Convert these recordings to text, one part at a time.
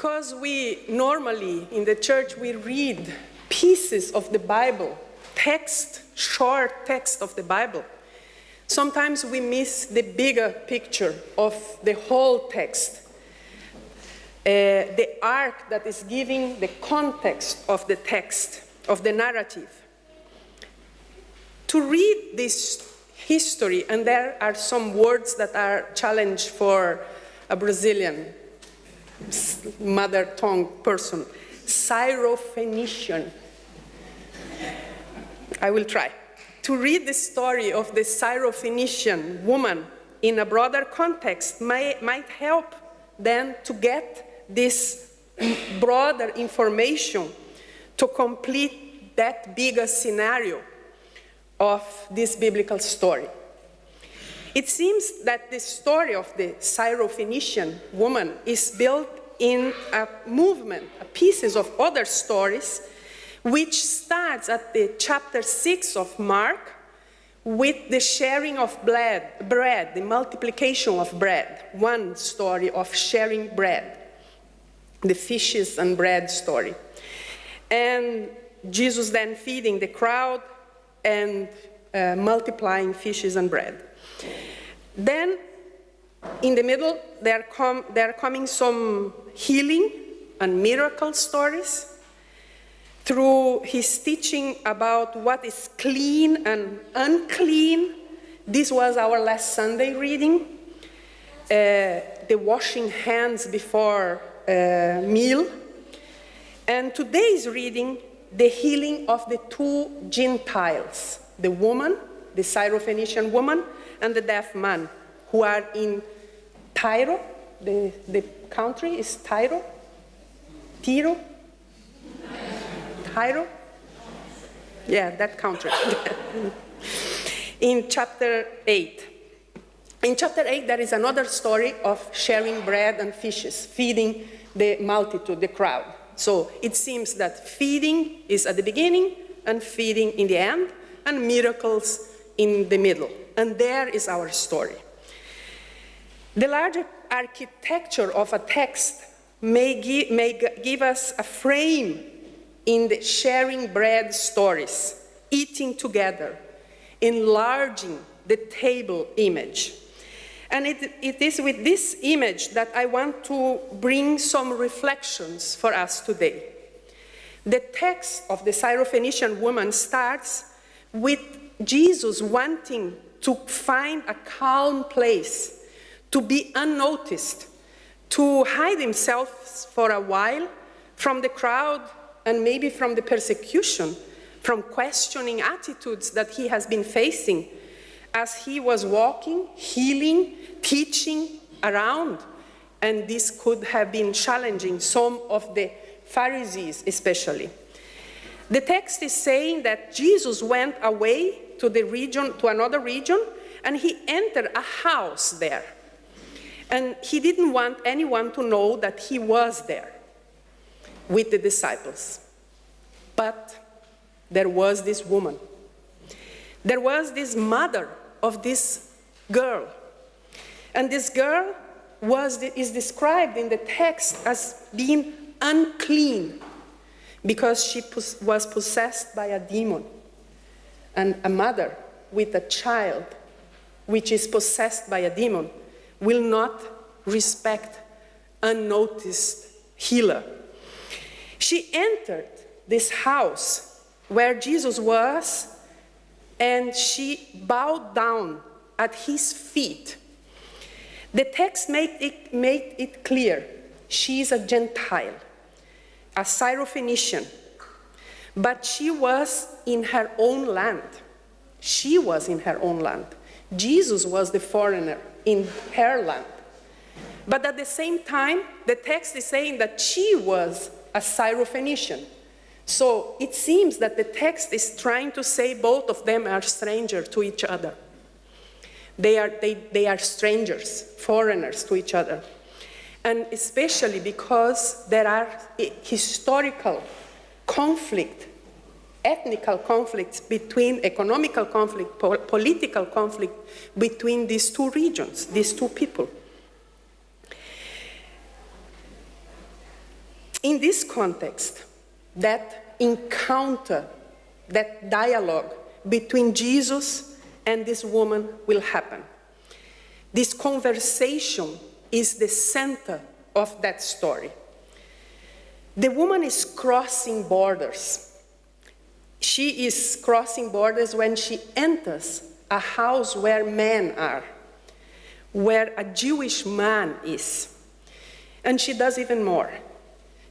Because we normally, in the church, we read pieces of the Bible, short text of the Bible, sometimes we miss the bigger picture of the whole text. The arc that is giving the context of the text, of the narrative. To read this history, and there are some words that are challenge for a Brazilian mother tongue person. Syrophoenician. I will try. To read the story of the Syrophoenician woman in a broader context might help then to get this broader information to complete that bigger scenario of this biblical story. It seems that the story of the Syrophoenician woman is built in a movement, pieces of other stories, which starts at the chapter 6 of Mark with the sharing of bread, the multiplication of bread, one story of sharing bread, the fishes and bread story. And Jesus then feeding the crowd and multiplying fishes and bread. Then, in the middle, there are coming some healing and miracle stories through his teaching about what is clean and unclean. This was our last Sunday reading, the washing hands before meal. And today's reading, the healing of the two Gentiles, the woman, the Syrophoenician woman, and the deaf man, who are in Tyro. The country is Tyro? Tyro? Yeah, that country. In chapter 8. In chapter 8, there is another story of sharing bread and fishes, feeding the multitude, the crowd. So it seems that feeding is at the beginning and feeding in the end, and miracles in the middle. And there is our story. The larger architecture of a text may give us a frame in the sharing bread stories, eating together, enlarging the table image. And it is with this image that I want to bring some reflections for us today. The text of the Syrophoenician woman starts with Jesus wanting to find a calm place, to be unnoticed, to hide himself for a while from the crowd and maybe from the persecution, from questioning attitudes that he has been facing as he was walking, healing, teaching around. And this could have been challenging some of the Pharisees especially. The text is saying that Jesus went away to another region, and he entered a house there. And he didn't want anyone to know that he was there with the disciples. But there was this woman. There was this mother of this girl. And this girl is described in the text as being unclean because she was possessed by a demon. And a mother with a child which is possessed by a demon will not respect unnoticed healer. She entered this house where Jesus was, and she bowed down at his feet. The text made it clear. She is a Gentile, a Syrophoenician, but she was in her own land. She was in her own land. Jesus was the foreigner in her land. But at the same time, the text is saying that she was a Syrophoenician. So it seems that the text is trying to say both of them are strangers to each other. They are strangers, foreigners to each other. And especially because there are historical conflict, ethnical conflicts between, economical conflict, political conflict between these two regions, these two people. In this context, that encounter, that dialogue between Jesus and this woman will happen. This conversation is the center of that story. The woman is crossing borders. She is crossing borders when she enters a house where men are, where a Jewish man is. And she does even more.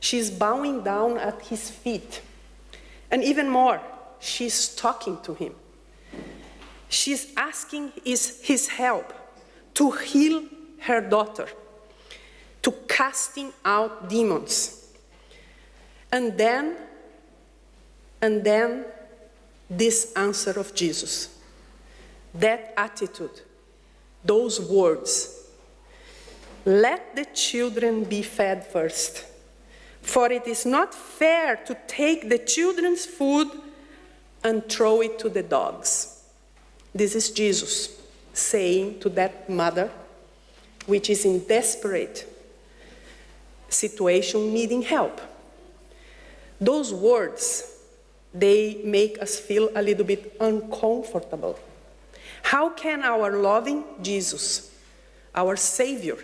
She's bowing down at his feet. And even more, she's talking to him. She's asking his help to heal her daughter, to casting out demons. And then this answer of Jesus, that attitude, those words, let the children be fed first, for it is not fair to take the children's food and throw it to the dogs. This is Jesus saying to that mother, which is in desperate situation, needing help. Those words, they make us feel a little bit uncomfortable. How can our loving Jesus, our Savior,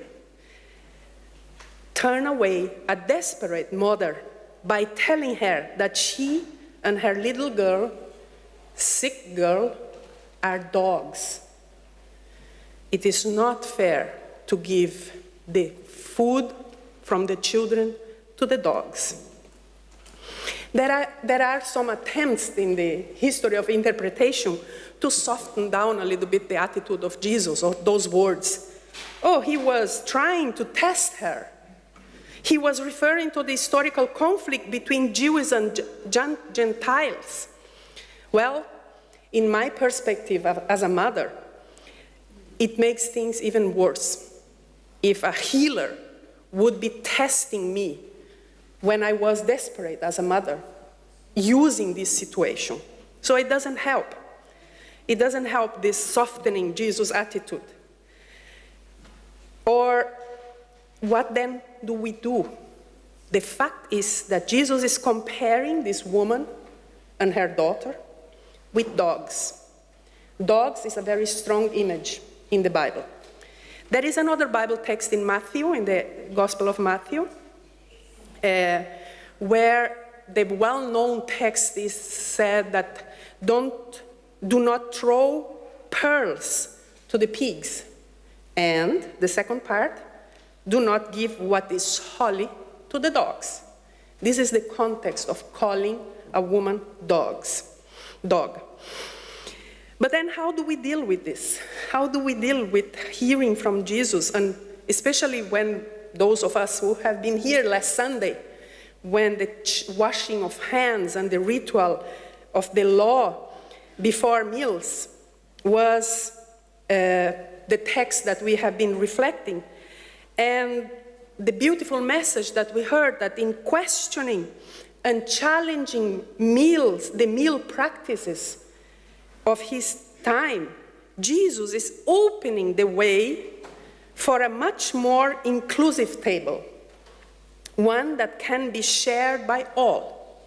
turn away a desperate mother by telling her that she and her little girl, sick girl, are dogs? It is not fair to give the food from the children to the dogs. There are some attempts in the history of interpretation to soften down a little bit the attitude of Jesus, or those words. Oh, he was trying to test her. He was referring to the historical conflict between Jews and Gentiles. Well, in my perspective as a mother, it makes things even worse if a healer would be testing me when I was desperate as a mother, using this situation. So it doesn't help. It doesn't help this softening Jesus' attitude. Or what then do we do? The fact is that Jesus is comparing this woman and her daughter with dogs. Dogs is a very strong image in the Bible. There is another Bible text in Matthew, in the Gospel of Matthew, where the well-known text is said that do not throw pearls to the pigs. And the second part, do not give what is holy to the dogs. This is the context of calling a woman dog. But then how do we deal with this? How do we deal with hearing from Jesus? And especially when those of us who have been here last Sunday, when the washing of hands and the ritual of the law before meals was the text that we have been reflecting. And the beautiful message that we heard, that in questioning and challenging the meal practices of his time, Jesus is opening the way for a much more inclusive table, one that can be shared by all.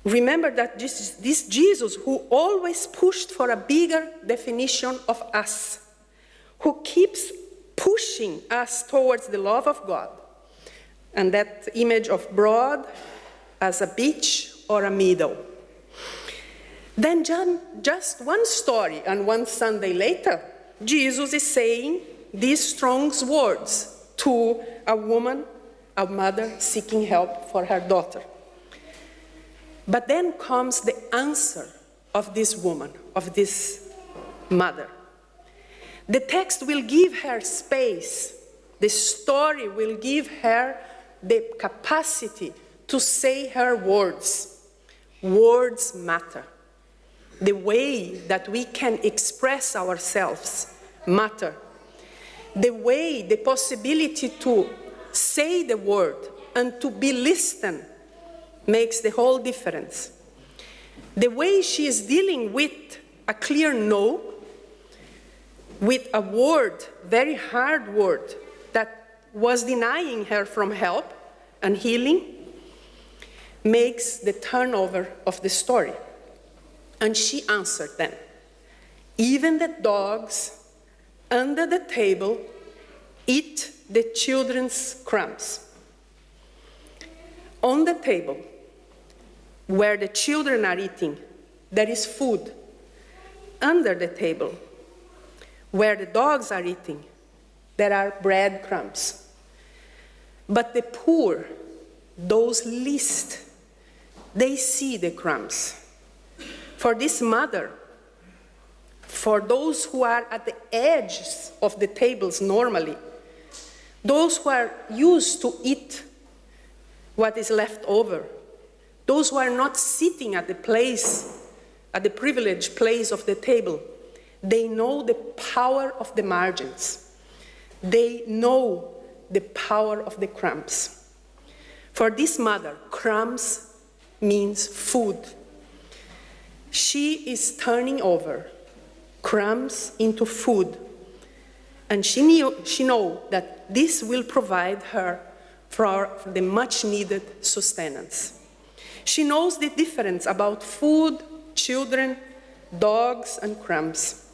Remember that this Jesus who always pushed for a bigger definition of us, who keeps pushing us towards the love of God, and that image of broad as a beach or a meadow. Then just one story, and one Sunday later, Jesus is saying these strong words to a woman, a mother seeking help for her daughter. But then comes the answer of this woman, of this mother. The text will give her space. The story will give her the capacity to say her words. Words matter. The way that we can express ourselves matter. The way, the possibility to say the word and to be listened makes the whole difference. The way she is dealing with a clear no, with a word, very hard word, that was denying her from help, and healing makes the turnover of the story. And she answered them, "Even the dogs under the table eat the children's crumbs." On the table, where the children are eating, there is food. Under the table, where the dogs are eating, there are breadcrumbs. But the poor, those least, they see the crumbs. For this mother, for those who are at the edges of the tables normally, those who are used to eat what is left over, those who are not sitting at the privileged place of the table, they know the power of the margins. They know the power of the crumbs. For this mother, crumbs means food. She is turning over crumbs into food, and she knows that this will provide her for the much needed sustenance. She knows the difference about food, children, dogs, and crumbs.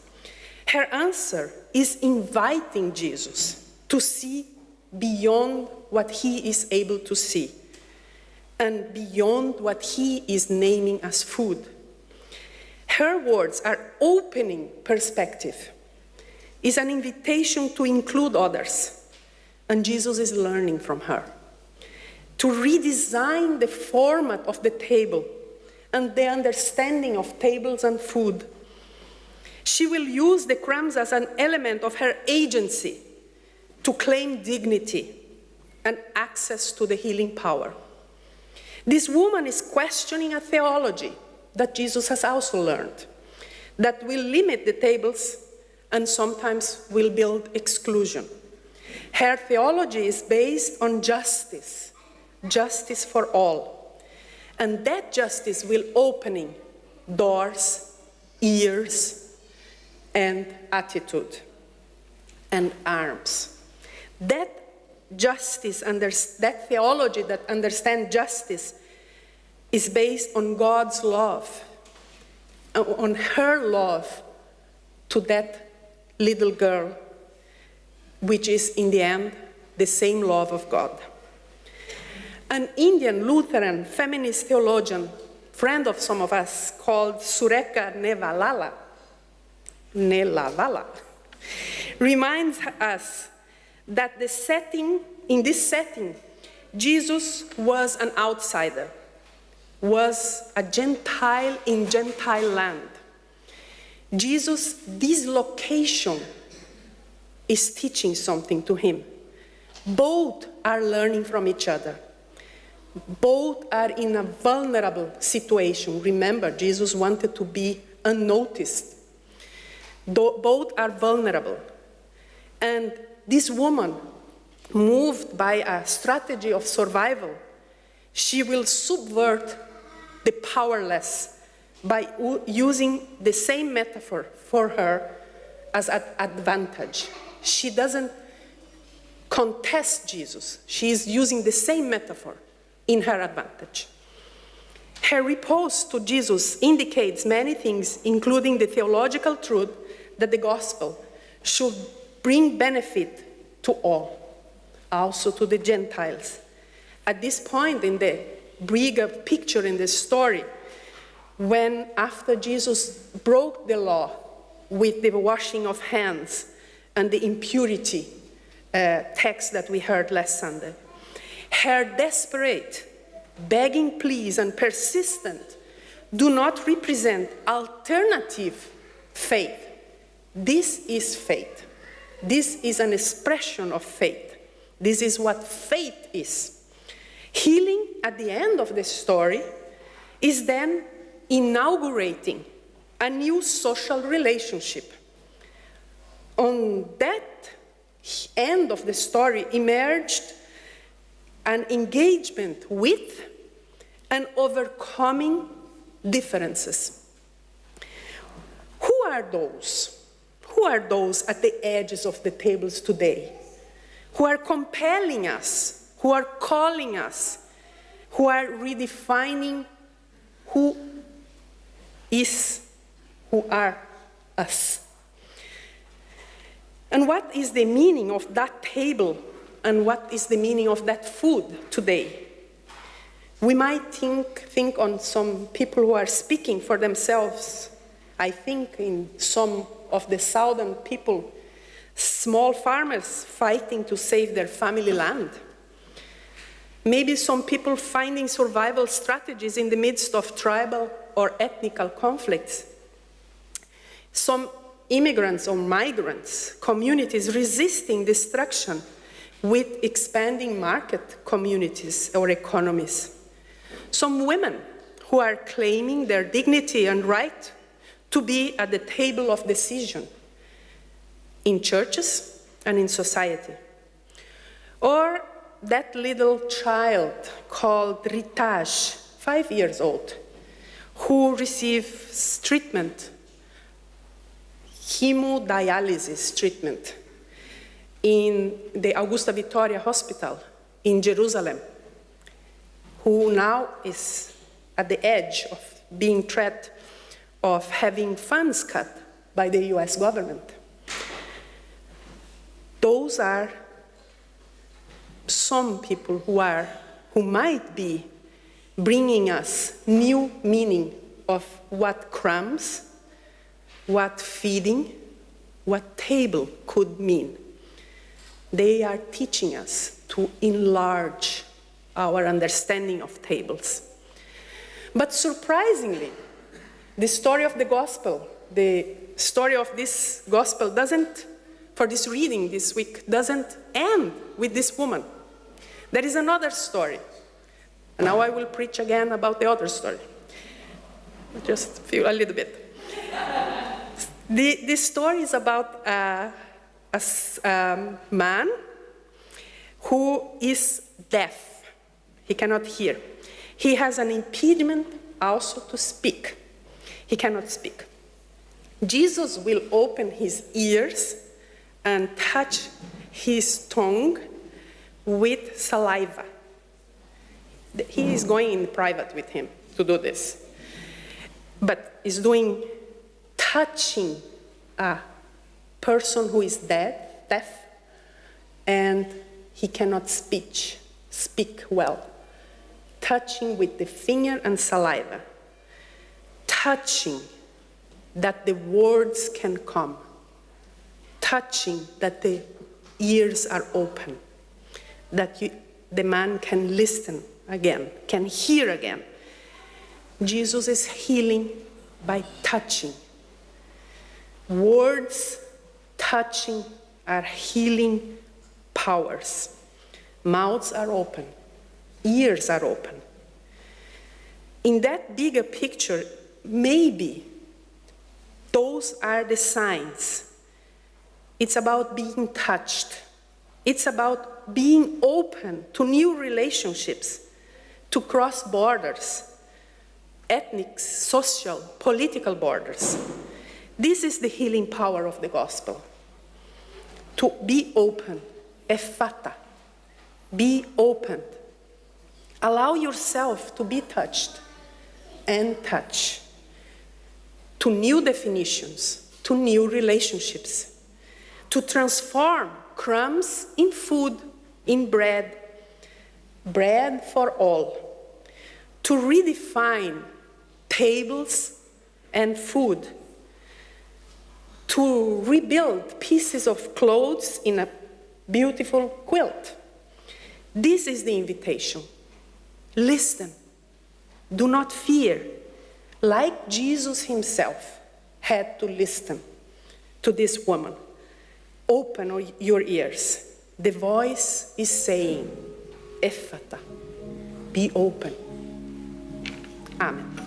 Her answer is inviting Jesus to see beyond what he is able to see and beyond what he is naming as food. Her words are opening perspective. It's an invitation to include others, and Jesus is learning from her. To redesign the format of the table and the understanding of tables and food. She will use the crumbs as an element of her agency to claim dignity and access to the healing power. This woman is questioning a theology that Jesus has also learned, that will limit the tables and sometimes will build exclusion. Her theology is based on justice, justice for all. And that justice will opening doors, ears, and attitude, and arms. That justice, that theology that understands justice is based on God's love, on her love to that little girl, which is in the end the same love of God. An Indian Lutheran feminist theologian, friend of some of us, called Sureka Nellavala, reminds us that in this setting, Jesus was an outsider, was a Gentile in Gentile land. Jesus' dislocation is teaching something to him. Both are learning from each other. Both are in a vulnerable situation. Remember, Jesus wanted to be unnoticed. Both are vulnerable. And this woman, moved by a strategy of survival, she will subvert the powerless by using the same metaphor for her as an advantage. She doesn't contest Jesus. She is using the same metaphor in her advantage. Her repose to Jesus indicates many things, including the theological truth that the gospel should bring benefit to all, also to the Gentiles. At this point in the bigger picture in the story, when after Jesus broke the law with the washing of hands and the impurity text that we heard last Sunday, her desperate, begging pleas and persistent do not represent alternative faith. This is faith. This is an expression of faith. This is what faith is. Healing at the end of the story is then inaugurating a new social relationship. On that end of the story emerged an engagement with and overcoming differences. Who are those? Who are those at the edges of the tables today who are compelling us who are calling us, who are redefining who are us. And what is the meaning of that table, and what is the meaning of that food today? We might think on some people who are speaking for themselves. I think in some of the southern people, small farmers fighting to save their family land. Maybe some people finding survival strategies in the midst of tribal or ethnical conflicts. Some immigrants or migrants, communities resisting destruction with expanding market communities or economies. Some women who are claiming their dignity and right to be at the table of decision in churches and in society. Or that little child called Ritaj, 5 years old, who receives treatment, hemodialysis treatment, in the Augusta Victoria Hospital in Jerusalem, who now is at the edge of being threatened of having funds cut by the US government. Those are some people who might be bringing us new meaning of what crumbs, what feeding, what table could mean. They are teaching us to enlarge our understanding of tables. But surprisingly, the story of the gospel, the story of this gospel for this reading this week, doesn't end with this woman. There is another story. And now I will preach again about the other story. Just feel a little bit. This story is about a man who is deaf. He cannot hear. He has an impediment also to speak. He cannot speak. Jesus will open his ears and touch his tongue with saliva. He is going in private with him to do this. But is touching a person who is deaf, and he cannot speak well. Touching with the finger and saliva. Touching that the words can come. Touching that the ears are open. That the man can listen again, can hear again. Jesus is healing by touching. Words touching are healing powers. Mouths are open. Ears are open. In that bigger picture, maybe those are the signs. It's about being touched. It's about being open to new relationships, to cross borders, ethnic, social, political borders. This is the healing power of the gospel. To be open, ephata, be open. Allow yourself to be touched and touch to new definitions, to new relationships, to transform crumbs in food, in bread, bread for all, to redefine tables and food, to rebuild pieces of clothes in a beautiful quilt. This is the invitation. Listen. Do not fear. Like Jesus himself had to listen to this woman. Open your ears. The voice is saying, Ephata, be open. Amen.